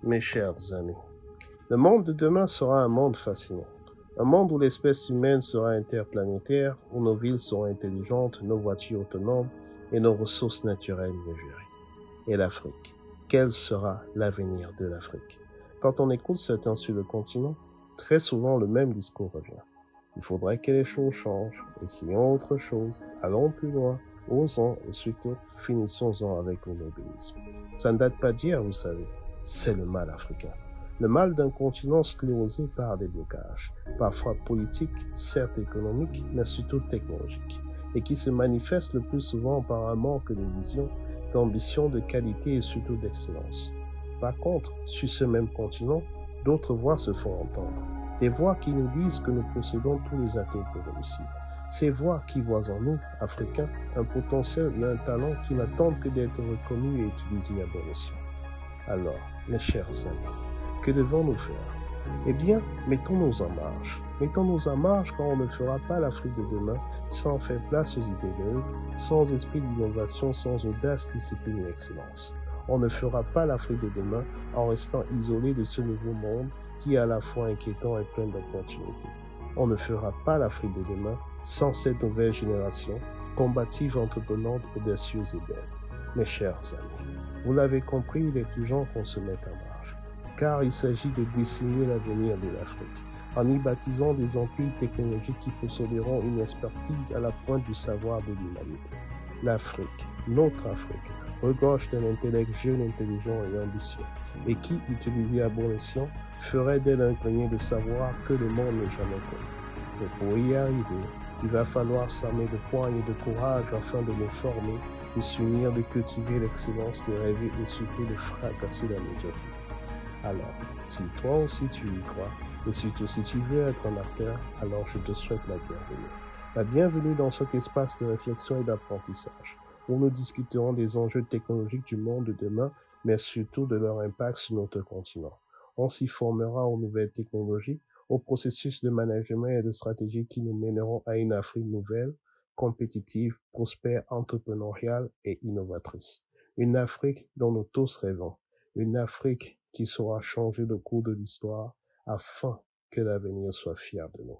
Mes chers amis, le monde de demain sera un monde fascinant. Un monde où l'espèce humaine sera interplanétaire, où nos villes seront intelligentes, nos voitures autonomes et nos ressources naturelles mieux gérées. Et l'Afrique? Quel sera l'avenir de l'Afrique? Quand on écoute certains sur le continent, très souvent le même discours revient. Il faudrait que les choses changent, essayons autre chose, allons plus loin, osons et surtout finissons-en avec l'immobilisme. Ça ne date pas d'hier, vous savez, c'est le mal africain. Le mal d'un continent sclérosé par des blocages, parfois politiques, certes économiques, mais surtout technologiques, et qui se manifeste le plus souvent par un manque de vision, d'ambition, de qualité et surtout d'excellence. Par contre, sur ce même continent, d'autres voix se font entendre. Des voix qui nous disent que nous possédons tous les atouts pour réussir. Ces voix qui voient en nous, Africains, un potentiel et un talent qui n'attendent que d'être reconnus et utilisés à bon escient. Alors, mes chers amis, que devons-nous faire? Eh bien, mettons-nous en marche. Mettons-nous en marche quand on ne fera pas l'Afrique de demain sans faire place aux idées neuves, sans esprit d'innovation, sans audace, discipline et excellence. On ne fera pas l'Afrique de demain en restant isolé de ce nouveau monde qui est à la fois inquiétant et plein d'opportunités. On ne fera pas l'Afrique de demain sans cette nouvelle génération, combative, entreprenante, audacieuse et belle. Mes chers amis, vous l'avez compris, il est urgent qu'on se mette en marche, car il s'agit de dessiner l'avenir de l'Afrique, en y baptisant des empires technologiques qui posséderont une expertise à la pointe du savoir de l'humanité. L'Afrique, notre Afrique, regorge d'un intellect jeune, intelligent et ambitieux, et qui, utilisé à bon escient, ferait d'elle un grenier de savoir que le monde n'a jamais connu. Mais pour y arriver, il va falloir s'armer de poigne et de courage afin de nous former, de s'unir, de cultiver l'excellence, de rêver et surtout de fracasser la médiocrité. Alors, si toi aussi tu y crois, et surtout si tu veux être un acteur, alors je te souhaite la bienvenue. La bienvenue dans cet espace de réflexion et d'apprentissage, où nous discuterons des enjeux technologiques du monde de demain, mais surtout de leur impact sur notre continent. On s'y formera aux nouvelles technologies, aux processus de management et de stratégie qui nous mèneront à une Afrique nouvelle, compétitive, prospère, entrepreneuriale et innovatrice. Une Afrique dont nous tous rêvons. Une Afrique qui saura changer le cours de l'histoire afin que l'avenir soit fier de nous.